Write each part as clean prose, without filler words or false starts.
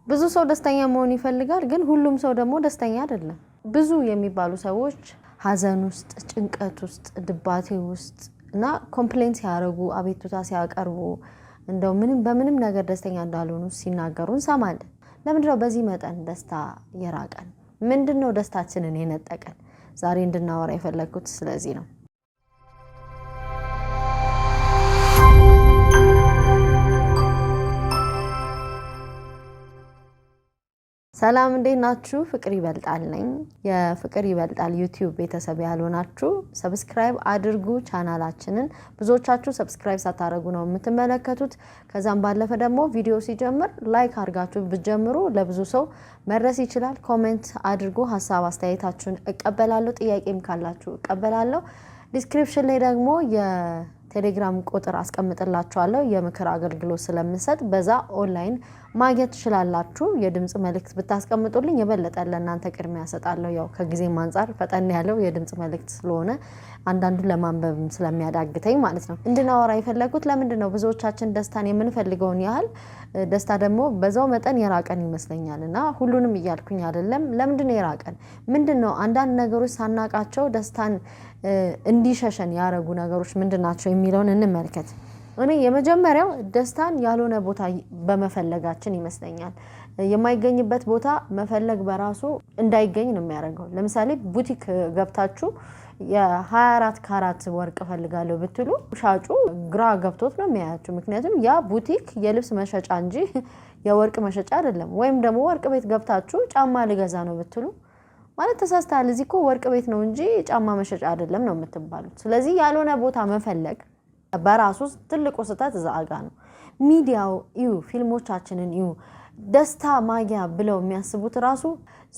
ብዙ ሰው ደስተኛ መሆን ይፈልጋል ግን ሁሉም ሰው ደግሞ ደስተኛ አይደለም ብዙ የሚባሉ ሰዎች ሀዘን ውስጥ ጭንቀት ውስጥ ድባቴ ውስጥ እና ኮምፕሌንት ያረጉ አቤቱታ ሲያቀርቡ እንደው በምንም ነገር ደስተኛ እንዳልሆኑ ሲናገሩ እንሰማለን ለምንድነው በዚህ መጠን ደስታ የራቀን ምንድነው ደስታችንን የነጠቀን ዛሬ እንድናወራ የፈለኩት ስለዚህ ነው ሰላም እንዴት ናችሁ ፍቅር ይበልጣል ነኝ የፍቅር ይበልጣል ዩቲዩብ ቤተሰብ ያልሆናችሁ ሰብስክራይብ አድርጉ ቻናላችንን ብዙዎቻችሁ ሰብስክራይብ ሳታረጉ ነው የምትመለከቱት ከዛም ባለፈ ደግሞ ቪዲዮ ሲጀምር ላይክ አድርጋችሁ ብትጀምሩ ለብዙ ሰው መድረስ ይችላል ኮሜንት አድርጉ ሐሳብ አስተያየታችሁን እቀበላለሁ ጥያቄም ካላችሁ እቀበላለሁ ዲስክሪፕሽን ላይ ደግሞ የቴሌግራም ቁጥር አስቀምጥላችኋለሁ የምክር አገልግሎት ስለምሰጥ በዛ ኦንላይን ማግኘት ትችላላችሁ የድምጽ መልእክት ብታስቀምጡልኝ የበለጠ ለእናንተ ቅድሚያ ሰጣለሁ ያው ከጊዜ አንፃር ፈጠን ያለው የድምጽ መልእክት ስለሆነ አንዳንዱ ለማንበብ ስለሚያዳግተኝ ማለት ነው እንድናወራ የፈለኩት ለምንድነው ብዙዎቻችን ደስታን የምንፈልገውን ያህል ደስታ ደግሞ በዛው መጠን የራቀን ይመስለኛልና ሁሉንም ይያልኩኝ አይደለም ለምንድነው የራቀን ምንድነው አንዳንድ ነገሮች ሳናቃቸው ደስታን እንዲሸሸን ያረጉ ነገሮች ምንድናቸው የሚለውን እንመልከት እኔ የመጀመሪያው ደስታን ያልሆነ ቦታ በመፈለጋችን ይመስለኛል የማይገኝበት ቦታ መፈለግ በራሱ እንዳይገኝ ነው የሚያደርገው ለምሳሌ ቡቲክ ገብታችሁ የ24 ካራት ወርቅ ፈልጋለሁ ብትሉ ሻጩ ግራ ገብቶት ነው የሚያያችሁ ምክንያቱም ያ ቡቲክ የልብስ መሸጫ እንጂ የወርቅ መሸጫ አይደለም ወይም ደግሞ ወርቅ ቤት ገብታችሁ ጫማ ልገዛ ነው ብትሉ ማለት ተሳስተሃል እዚህ እኮ ወርቅ ቤት ነው እንጂ ጫማ መሸጫ አይደለም ነው የምትባሉት ስለዚህ ያልሆነ ቦታ መፈለግ በራሱ ትልቁ ስህተት ዛጋ ነው ሚዲያው ፊልሞቻችንን ደስታ ማግያ ብለው የሚያስቡት ራሱ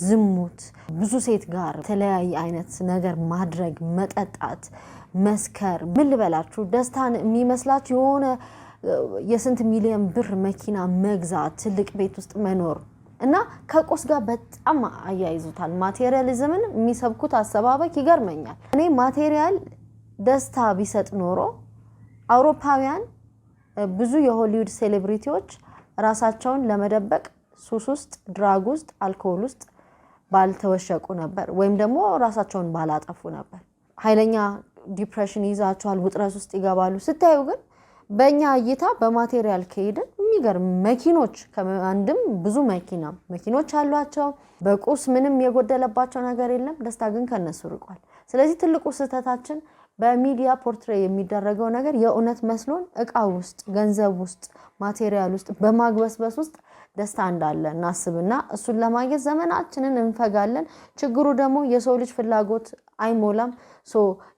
ዝሙት ብዙ ሴት ጋር ተለያይ አይነት ነገር ማድረግ መጠጣት መስከር ምን ልበላችሁ ደስታን የሚመስላችሁ የሆነ የስንት ሚሊዮን ብር መኪና መግዛት ትልቅ ቤት ውስጥ መኖር እና ከቁስ ጋር በጣም አያይዙታል ማቴሪያሊዝምን የሚሰብኩት አሰባበክ ይገርመኛል እኔ ማቴሪያል ደስታ ቢሰጥ ኖሮ አውሮፓውያን ብዙ የሆሊውድ ሴሌብሪቲዎች ራሳቸውን ለመደበቅ ሱስ ውስጥ ድራግ ውስጥ አልኮል ውስጥ ባልተወሸቁ ነበር ወይም ደግሞ ራሳቸውን ባላጠፉ ነበር ኃይለኛ ዲፕሬሽን ይዛቸዋል ውጥረት ውስጥ ይገባሉ ስታዩ ግን በእኛ እይታ በማቴሪያል ከሄድን የሚገርም መኪኖች ከአንድም ብዙ መኪኖች አሏቸው በቁስ ምንም የጎደለባቸው ነገር የለም ደስታ ግን ከነሱ ርቋል ስለዚህ ትልቁ ስህተታችን በሚዲያ ፖርትሬት የሚደረገው ነገር የእውነት መስሎን እቃ ውስጥ ገንዘብ ውስጥ ማቴሪያል ውስጥ በማግበስበስ ውስጥ ደስታ እንዳለ እናስብና እሱን ለማግኘት ዘመናችንን እንፈጋለን ችግሩ ደግሞ የሰው ልጅ ፍላጎት አይሞላም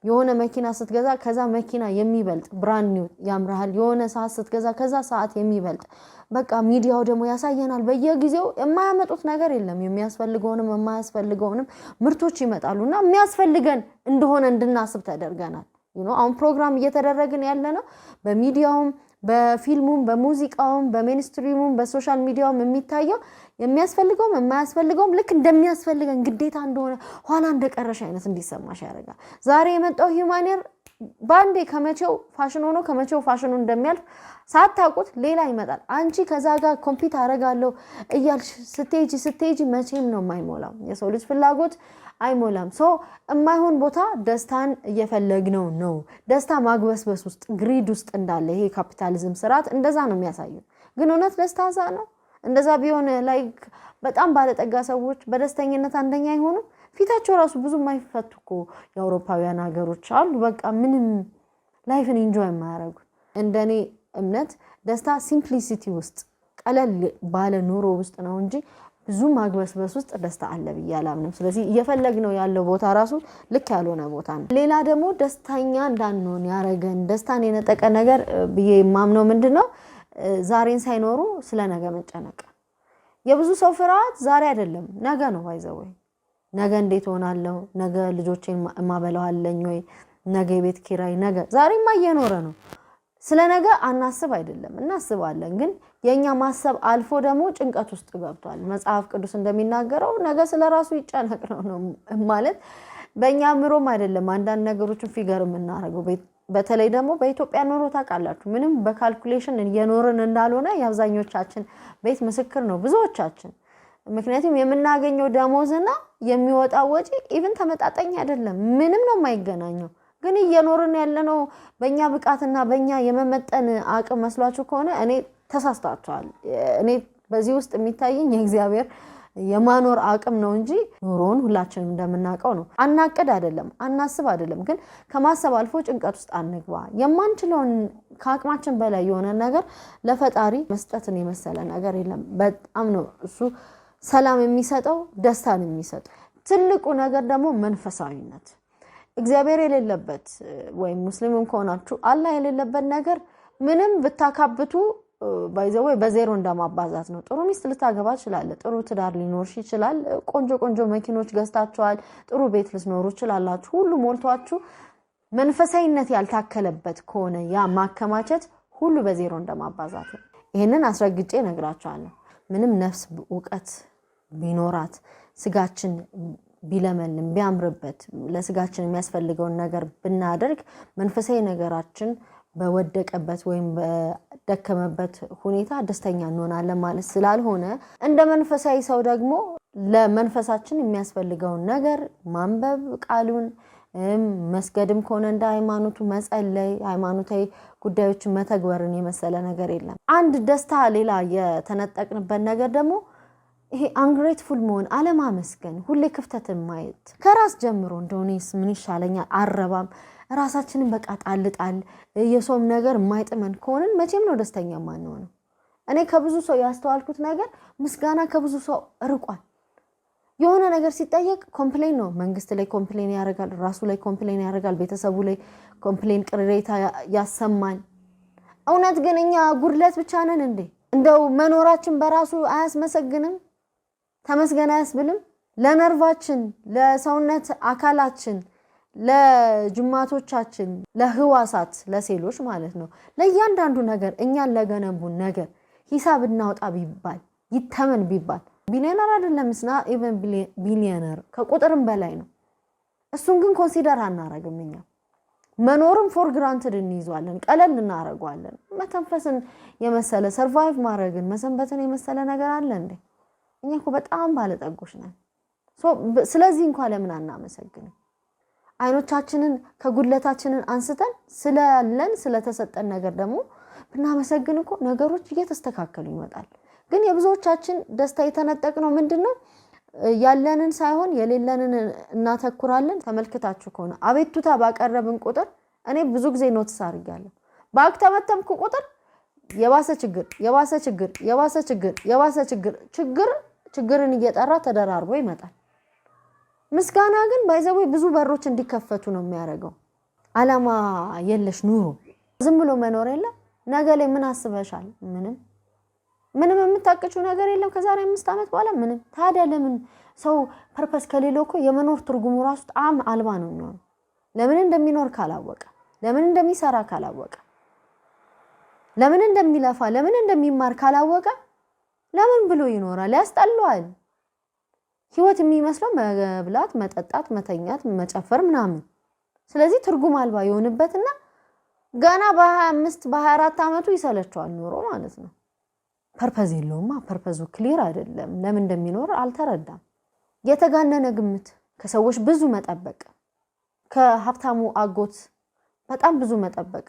የሆነ መኪና ስትገዛ ከዛ መኪና የሚበልጥ ብራንድ ኒው ያምራል የሆነ ሰዓት ስትገዛ ከዛ ሰዓት የሚበልጥ በቃ ሚዲያው ደግሞ ያሳየናል በየጊዜው የማያመጡት ነገር የለም የሚያስፈልገውንም የማያስፈልገውንም ምርቶች ይመጣሉና የሚያስፈልገን እንደሆነ እንድናስብ ተደርገናል አሁን ፕሮግራም እየተደረገን ያለነው በሚዲያውም በፊልሙም በሙዚቃውም በሜንስትሪሙም በሶሻል ሚዲያውም የሚታየው የሚያስፈልገውም የማያስፈልገውም ልክ እንደሚያስፈልገን ግዴታ እንደሆነ ኋላ እንደቀረሽ አይነት እንዲሰማሽ ያደርጋል ዛሬ የመጣው ሂዩማኒር ባንዴ ከመቼው ፋሽን ሆኖ ከመቼው ፋሽኑ እንደሚያልፍ ሳታውቁት ሌላ ይመጣል አንቺ ከዛ ጋር ኮምፒት አረጋለሁ እያልሽ ስቴጂ መቼም ነው የማይሞላው የሰው ልጅ ፍላጎት አይሞላም የማይሆን ቦታ ደስታን እየፈለግነው ነው ደስታ ማግበስበስ ውስጥ ግሪድ ውስጥ እንዳለ ይሄ ካፒታሊዝም ስርዓት እንደዛ ነው የሚያሳየው ግን እውነት ደስታ ነው እንደዛ ቢሆን ላይክ በጣም ባለጠጋ ሰዎች በደስተኝነት አንደኛ ይሆኑ ፊታቸው ራሱ ብዙ ማይፈቱኮ የአውሮፓውያን ሀገሮች አሉ በቃ ምንም ላይፍን ኢንጆይ ማያረጉ እንደኔ እምነት ደስታ ሲምፕሊሲቲ ውስጥ ቀለል ባለ ኑሮ ውስጥ ነው እንጂ ብዙ ማግበስበስ ውስጥ ደስታ አለ በያላምንም ስለዚህ እየፈለግነው ያለው ቦታ ራሱ ልክ ያልሆነ ቦታ ነው ሌላ ደግሞ ደስተኛ እንዳንሆን ያረገን ደስታን የነጠቀ ነገር ብዬ ማምነው ምንድነው ዛሬን ሳይኖሩ ስለ ነገ መጨነቅ የብዙ ሰው ፍርሃት ዛሬ አይደለም ነገ ነው ባይዘው ነገ እንዴት ሆናለሁ ነገ ልጆቼን ማበላው አለኝ ወይ ነገ ቤት ኪራይ ነገ ዛሬማ እየኖረ ነው ስለ ነገ አናስብ አይደለም እናስባለን ግን የኛ ማሰብ አልፎ ደግሞ ጭንቀት ውስጥ ገብቷል መጽሐፍ ቅዱስ እንደሚናገረው ነገ ስለራሱ ይጨነቅ ነው ማለት በእኛ ምሮም አይደለም አንዳንድ ነገሮችን ፊገር የምናረገው በተለይ ደግሞ በኢትዮጵያ ኑሮ ታውቃላችሁ ምንም በካልኩሌሽን እየኖርን እንዳልሆነ የአብዛኞቻችን ቤት ምስክር ነው ብዙዎቻችን ምክንያቱም የምናገኘው ደሞዝና የሚወጣው ወጪ ኢቭን ተመጣጣኝ አይደለም ምንም ነው የማይገናኘው ግን እየኖርን ያለነው በእኛ ብቃትና በእኛ የመመጠን አቅም መስሏችሁ ከሆነ እኔ ተሳስታችኋል እኔ በዚህ ውስጥ የሚታየኝ የእግዚአብሔር የማኖር አቅም ነው እንጂ ኑሮን ሁላችንም እንደምናቀው ነው አናቀድ አይደለም አናስብ አይደለም ግን ከማሰብ አልፎ ጭንቀት ውስጥ አንግባ የማንችለውን ከአቅማችን በላይ የሆነ ነገር ለፈጣሪ መስጠትን የመሰለ ነገር የለም በጣም ነው እሱ ሰላም የሚሰጠው ደስታን የሚሰጠው ትልቁ ነገር ደግሞ መንፈሳዊነት እግዚአብሔር የሌለበት ወይ ሙስሊምም ከሆናችሁ አላህ የሌለበት ነገር ምንም ብታካብቱ ባይዘው በዜሮ እንደማባዛት ነው ጥሩ ሚስት ልታገባ ይችላል ጥሩ ትዳር ሊኖርሽ ይችላል ቆንጆ መኪኖች ገዝታችኋል ጥሩ ቤት ልትኖሩ ይችላልላችሁ ሁሉ ሞልቷችሁ መንፈሳዊነት ያልታከለበት ከሆነ ያ ማከማቸት ሁሉ በዜሮ እንደማባዛት ነው ይሄንን አስረግጬ ነግራችኋለሁ ምንም ነፍስ ዕውቀት ቢኖራት ስጋችን ቢለመልም ቢያምርበት ለስጋችን የሚያስፈልገው ነገር ብናደርግ መንፈሳዊ ነገራችን በወደቀበት ወይም በደከመበት ሁኔታ ደስተኛ እንሆናለን ማለት ስላልሆነ እንደ መንፈሳዊ ሰው ደግሞ ለመንፈሳችን የሚያስፈልገው ነገር ማንበብ ቃሉን መስገድም ከሆነ እንደ ሃይማኖቱ መጸለይ ሃይማኖታዊ ጉዳዮችን መተግበርን የመሰለ ነገር የለም አንድ ደስታ ሌላ የተነጠቅንበት ነገር ደግሞ ይሄ አንግሬትፉል መሆን አለማመስገን ሁሌ ክፍተትን ማየት ከራስ ጀምሮ እንደሆነስ ምን ይሻለኛል አረባም ራሳችንን በቃ ጣልጣል የሶም ነገር የማይጥመን ከሆነን መቼም ነው ደስተኛ ማንሆነው እኔ ከብዙ ሰው ያስተዋልኩት ነገር ምስጋና ከብዙ ሰው ርቋል የሆነ ነገር ሲጠየቅ ኮምፕሌን ነው መንግስት ላይ ኮምፕሌን ያደርጋል ራሱ ላይ ኮምፕሌን ያደርጋል ቤተሰቡ ላይ ኮምፕሌን ቅሬታ ያሰማል እውነት ግን እኛ ጉድለት ብቻ ነን እንዴ እንደው መኖራችን በራሱ አያስመሰግንም ተመስገና ያስብልም ለነርቫችን ለሰውነት አካላችን ለጅማቶቻችን ለህዋሳት ለሴሎች ማለት ነው ለእያንዳንዱ ነገር እኛን ለገነቡን ነገር ሂሳብ እናውጣ ቢባል ይተመን ቢባል ቢሊየነር አይደለም ስና ኢቨን ቢሊየነር ከቁጥርም በላይ ነው እሱን ግን ኮንሲደር አናረግም እኛ መኖርም ፎር ግራንትድ እንይዟለን ቀለል እናረጋለን መተንፈስን የመሰለ ሰርቫይቭ ማድረግን መሰንበትን የመሰለ ነገር አለ እንዴ እኛ እኮ በጣም ባለጠጎች ነን ስለዚህ እንኳን ለምን አናመሰግንም አይኖቻችንን ከጉድለታችንን አንስተን ስለለን ስለተሰጠን ነገር ደግሞ ብናመሰግን እኮ ነገሮች እየተስተካከሉ ይመጣል ግን የብዙዎቻችን ደስታ የተነጠቅነው ምንድነው ያለንን ሳይሆን የሌለንን እናተኩራለን ተመልክታችሁ ከሆነ አቤቱታ ባቀረብን ቁጥር እኔ ብዙ ጊዜ ኖትስ አድርጋለሁ ባክተመተምኩ ቁጥር የባሰ ችግርን እየጠራ ተደራርቦ ይመጣል ምስጋና ግን ባይዘው ብዙ በሮች እንዲከፈቱ ነው የሚያደርገው አላማ የለሽ ኑሮ ዝም ብሎ መኖር የለም ነገ ላይ ምን አስበሻል ምንም የምታቀጩው ነገር የለም ከዛሬ 5 አመት በኋላ ምንም ታዲያ ለምን ሰው ፐርፐስ ከሌለው እኮ የመኖር ትርጉሙ ራሱ ጣም አልባ ነው የሚሆነው ለምን እንደሚኖር ካላወቀ ለምን እንደሚሰራ ካላወቀ ለምን እንደሚለፋ ለምን እንደሚማር ካላወቀ ለምን ብሎ ይኖራል ያስጠላዋል ህይወት የሚመስለው መብላት መጠጣት መተኛት መጨፈር ምናምን ስለዚህ ትርጉም አልባ ይሆንበትና ገና በ25 በ24 አመቱ ይሰለቻል ኑሮ ማለት ነው ፐርፐዝ የለውማ ፐርፐዙ ክሊር አይደለም ለምን እንደሚኖር አልተረዳም የተጋነነ ግምት ከሰዎች ብዙ መጠበቅ ከሀብታሙ አጎት በጣም ብዙ መጠበቅ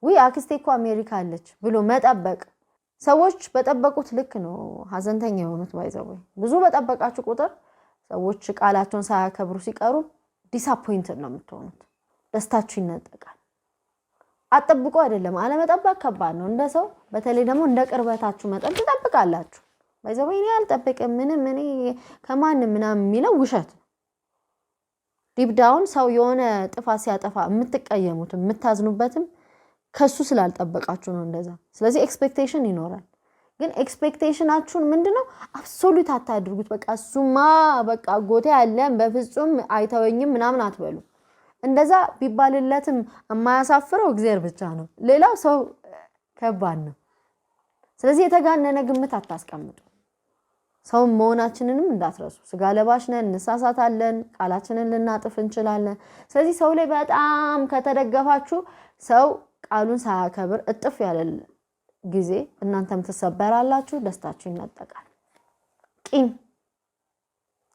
ወይ አክስቴ እኮ አሜሪካ አለች ብሎ መጠበቅ ሰዎች በጠበቁት ልክ ነው ሀዘንተኛ የሆኑት ባይዘው ብዙ በጠበቃችሁ ቁጥር ሰዎች ቃላቸውን ሳያከብሩ ሲቀሩ ዲስአፖይንትድ ነው የምትሆኑት ደስታችሁ ይነጠቃል አጥብቆ አይደለም አለመጠበቅ ከባድ ነው እንደ ሰው በተለይ ደግሞ እንደ ቅርበታችሁ መጠን ተጠብቃላችሁ ባይዘው እኔ አልጠብቅም ምንም እኔ ከማንም ምናምን የሚለው ውሸት ዲፕ ዳውን ሰው የሆነ ጥፋት ሲያጠፋ የምትቀየሙት የምታዝኑበትም ከሱ ስላልጠበቃችሁ ነው እንደዛ ስለዚህ ኤክስፔክቴሽን ይኖራል ግን ኤክስፔክቴሽናችሁን ምንድነው አብሶሉት አታድርጉት በቃ ሱማ በቃ ጎቴ ያለን በፍጹም አይተወኝም ምናምን አትበሉ እንደዛ ቢባልለትም የማያሳፍረው እግዚአብሔር ብቻ ነው ሌላው ሰው ከባድ ነው ስለዚህ የተጋነነ ግምት አታስቀምጡ ሰው መሆናችንንም እንዳትረሱ። ስጋ ለባሽ ነን፣ እንሳሳታለን፣ ቃላችንን ልናጥፍ እንችላለን። ስለዚህ ሰው ላይ በጣም ከተደገፋችሁ ሰው ቃሉን ሳያከብር እጥፍ ያለ ጊዜ እናንተም ትሰበራላችሁ፣ ደስታችሁ ይነጠቃል።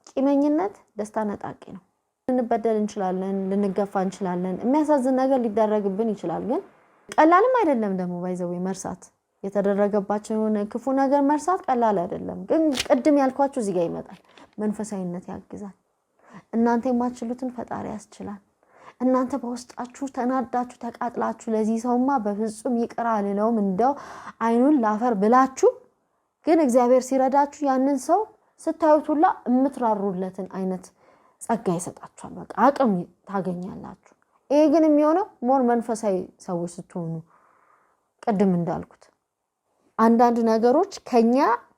ቂመኝነት ደስታ ነጣቂ ነው። ልንበደል እንችላለን፣ ልንገፋ እንችላለን፣ የሚያሳዝን ነገር ሊደረግብን ይችላል። ግን ቀላልም አይደለም ደግሞ ባይዘው መርሳት የተደረገባችሁን ክፉ ነገር መርሳት ቀላል አይደለም። ግን ቅድም ያልኳችሁ እዚህ ጋር ይመጣል። መንፈሳዊነት ያግዛል። እናንተ የማትችሉትን ፈጣሪ ያስችላል። እናንተ በውስጣችሁ ተናዳችሁ ተቃጥላችሁ ለዚህ ሰውማ በፍጹም ይቅር አልለውም እንደው አይኑን ላፈር ብላችሁ ግን እግዚአብሔር ሲረዳችሁ ያንን ሰው ስታዩት ሁላ የምትራሩለትን አይነት ጸጋ ይሰጣችኋል። በቃ አቅም ታገኛላችሁ። ይሄ ግን የሚሆነው ሞር መንፈሳዊ ሰዎች ስትሆኑ ቅድም እንዳልኩት አንዳንድ ነገሮች ከኛ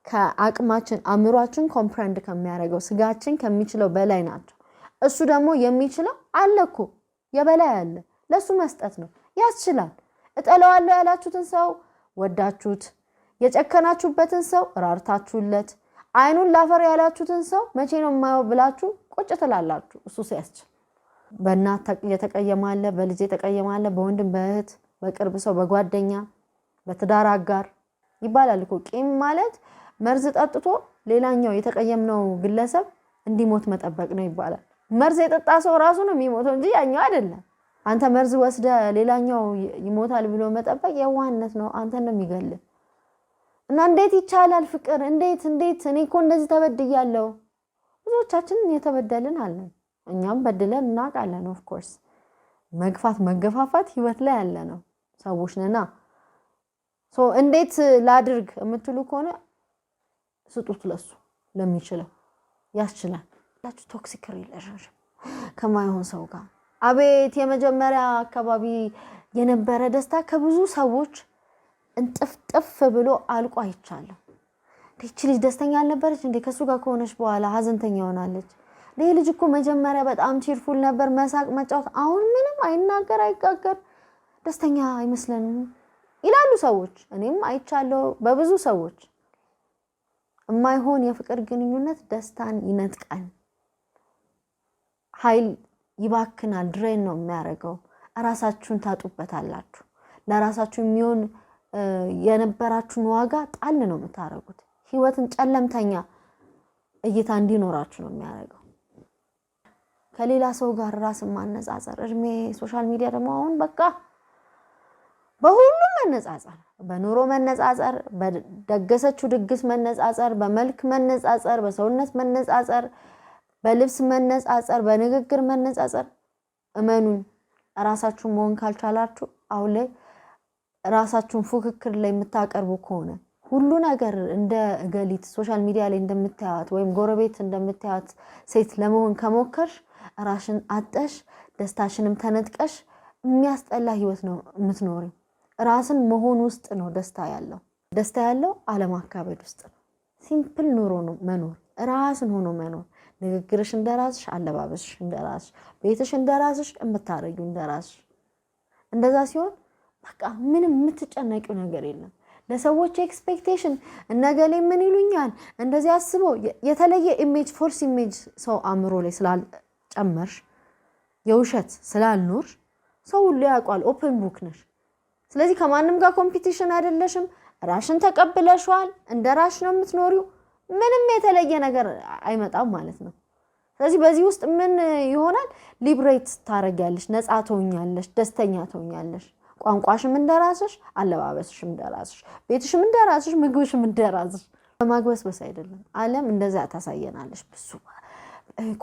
ከአቅማችን አእምሯችን ኮምፕሬንድ ከሚያደርገው ስጋችን ከሚችለው በላይ ናቸው። እሱ ደግሞ የሚችለው አለኮ የበላይ አለ፣ ለሱ መስጠት ነው። ያስችላል። እጠለዋለሁ ያላችሁትን ሰው ወዳችሁት፣ የጨከናችሁበትን ሰው ራርታችሁለት፣ አይኑን ላፈር ያላችሁትን ሰው መቼ ነው የማየው ብላችሁ ቁጭ ትላላችሁ። እሱ ሲያስችል በእናት የተቀየማለ፣ በልጅ የተቀየማለ፣ በወንድም በእህት፣ በቅርብ ሰው፣ በጓደኛ፣ በትዳር አጋር ይባላል እኮ። ቂም ማለት መርዝ ጠጥቶ ሌላኛው የተቀየምነው ግለሰብ እንዲሞት መጠበቅ ነው ይባላል። መርዝ የጠጣ ሰው ራሱ ነው የሚሞተው እንጂ ያኛው አይደለም። አንተ መርዝ ወስደ ሌላኛው ይሞታል ብሎ መጠበቅ የዋህነት ነው፣ አንተን ነው የሚገልህ። እና እንዴት ይቻላል ፍቅር? እንዴት እኔ እኮ እንደዚህ ተበድያለሁ። ብዙዎቻችን የተበደልን አለን፣ እኛም በድለን እናውቃለን። ኦፍ ኮርስ መግፋት መገፋፋት ህይወት ላይ ያለ ነው፣ ሰዎች ነና። እንዴት ላድርግ የምትሉ ከሆነ ስጡት፣ ለሱ ለሚችለው ያስችላል። ቶክሲክ ሪሌሽንሺፕ ከማይሆን ሰው ጋር አቤት የመጀመሪያ አካባቢ የነበረ ደስታ ከብዙ ሰዎች እንጥፍጥፍ ብሎ አልቆ አይቻለሁ። እቺ ልጅ ደስተኛ አልነበረች እንዴ? ከሱ ጋር ከሆነች በኋላ ሀዘንተኛ ሆናለች። ይሄ ልጅ እኮ መጀመሪያ በጣም ቺርፉል ነበር፣ መሳቅ መጫወት፣ አሁን ምንም አይናገር አይጋገር፣ ደስተኛ አይመስለንም ይላሉ ሰዎች። እኔም አይቻለሁ በብዙ ሰዎች። የማይሆን የፍቅር ግንኙነት ደስታን ይነጥቃል፣ ኃይል ይባክናል፣ ድሬን ነው የሚያደርገው። ራሳችሁን ታጡበታላችሁ። ለራሳችሁ የሚሆን የነበራችሁን ዋጋ ጣል ነው የምታረጉት። ህይወትን ጨለምተኛ እይታ እንዲኖራችሁ ነው የሚያደርገው። ከሌላ ሰው ጋር ራስን ማነጻጸር፣ እድሜ ሶሻል ሚዲያ ደግሞ አሁን በቃ በሁሉም መነጻጸር፣ በኑሮ መነጻጸር፣ በደገሰችው ድግስ መነጻጸር፣ በመልክ መነጻጸር፣ በሰውነት መነጻጸር፣ በልብስ መነጻጸር፣ በንግግር መነጻጸር። እመኑን ራሳችሁን መሆን ካልቻላችሁ አሁን ላይ ራሳችሁን ፉክክር ላይ የምታቀርቡ ከሆነ ሁሉ ነገር እንደ ገሊት ሶሻል ሚዲያ ላይ እንደምታያት ወይም ጎረቤት እንደምታያት ሴት ለመሆን ከሞከርሽ ራስሽን አጠሽ ደስታሽንም ተነጥቀሽ የሚያስጠላ ህይወት ነው የምትኖሪ። ራስን መሆን ውስጥ ነው ደስታ ያለው። ደስታ ያለው አለማካበድ ውስጥ ነው። ሲምፕል ኑሮ ነው መኖር፣ ራስን ሆኖ መኖር። ንግግርሽ እንደራስሽ፣ አለባበስሽ እንደራስሽ፣ ቤትሽ እንደራስሽ፣ የምታረጊው እንደራስሽ። እንደዛ ሲሆን በቃ ምንም የምትጨነቂው ነገር የለም። ለሰዎች ኤክስፔክቴሽን እነገሌ ምን ይሉኛል እንደዚህ አስበው የተለየ ኢሜጅ ፎልስ ኢሜጅ ሰው አእምሮ ላይ ስላልጨመርሽ የውሸት ስላልኖርሽ ሰው ሁሉ ያውቃል። ኦፕን ቡክ ነሽ። ስለዚህ ከማንም ጋር ኮምፒቲሽን አይደለሽም። ራሽን ተቀብለሽዋል። እንደራሽ ነው የምትኖሪው። ምንም የተለየ ነገር አይመጣም ማለት ነው። ስለዚህ በዚህ ውስጥ ምን ይሆናል? ሊብሬት ታረጋለሽ፣ ነፃ ትሆኛለሽ፣ ደስተኛ ትሆኛለሽ። ቋንቋሽም እንደራስሽ፣ አለባበስሽም እንደራስሽ፣ ቤትሽም እንደራስሽ፣ ምግብሽም እንደራስሽ። በማግበስበስ አይደለም። ዓለም እንደዛ ታሳየናለሽ። ብዙ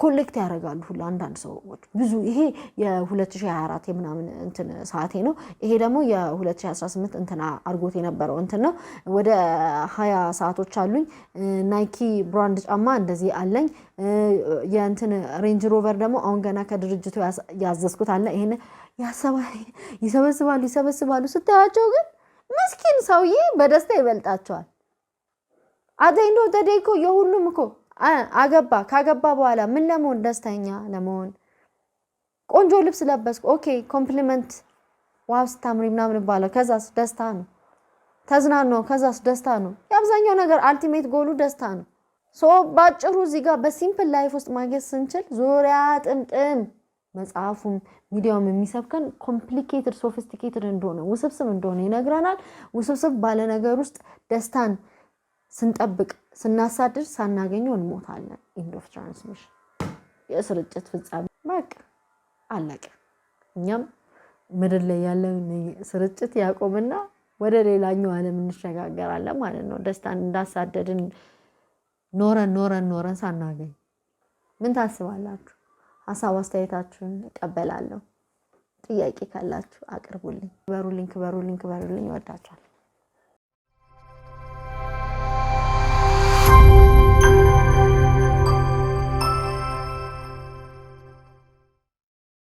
ኮሌክት ያደርጋሉ ሁሉ አንዳንድ ሰዎች ብዙ። ይሄ የ2024 የምናምን እንትን ሰዓቴ ነው። ይሄ ደግሞ የ2018 እንትና አርጎት የነበረው እንትን ነው። ወደ 20 ሰዓቶች አሉኝ። ናይኪ ብራንድ ጫማ እንደዚህ አለኝ። የእንትን ሬንጅ ሮቨር ደግሞ አሁን ገና ከድርጅቱ ያዘዝኩት አለ። ይሄን ይሰበስባሉ። ስታያቸው ግን ምስኪን ሰውዬ በደስታ ይበልጣቸዋል። አደይንዶ ተደይኮ የሁሉም እኮ ካገባ በኋላ ምን ለመሆን ደስተኛ ለመሆን ቆንጆ ልብስ ለበስኩ፣ ኦኬ ኮምፕሊመንት ዋው ስታምሪ ምናምን ይባላል። ከዛስ ደስታ ነው። ተዝናኖ ከዛስ ደስታ ነው። የአብዛኛው ነገር አልቲሜት ጎሉ ደስታ ነው። ባጭሩ እዚህ ጋር በሲምፕል ላይፍ ውስጥ ማግኘት ስንችል ዙሪያ ጥምጥም መጽሐፉም ሚዲያውም የሚሰብከን ኮምፕሊኬትድ ሶፊስቲኬትድ እንደሆነ ውስብስብ እንደሆነ ይነግረናል። ውስብስብ ባለ ነገር ውስጥ ደስታን ስንጠብቅ ስናሳድር ሳናገኘው እንሞታለን። ኢንድ ኦፍ ትራንስሚሽን የስርጭት ፍጻሜ በቃ አለቀ። እኛም ምድር ላይ ያለው ስርጭት ያቆምና ወደ ሌላኛው ዓለም እንሸጋገራለን ማለት ነው። ደስታን እንዳሳደድን ኖረን ሳናገኝ ምን ታስባላችሁ? ሐሳብ አስተያየታችሁን እቀበላለሁ። ጥያቄ ካላችሁ አቅርቡልኝ። ክበሩልኝ። ይወዳችኋል።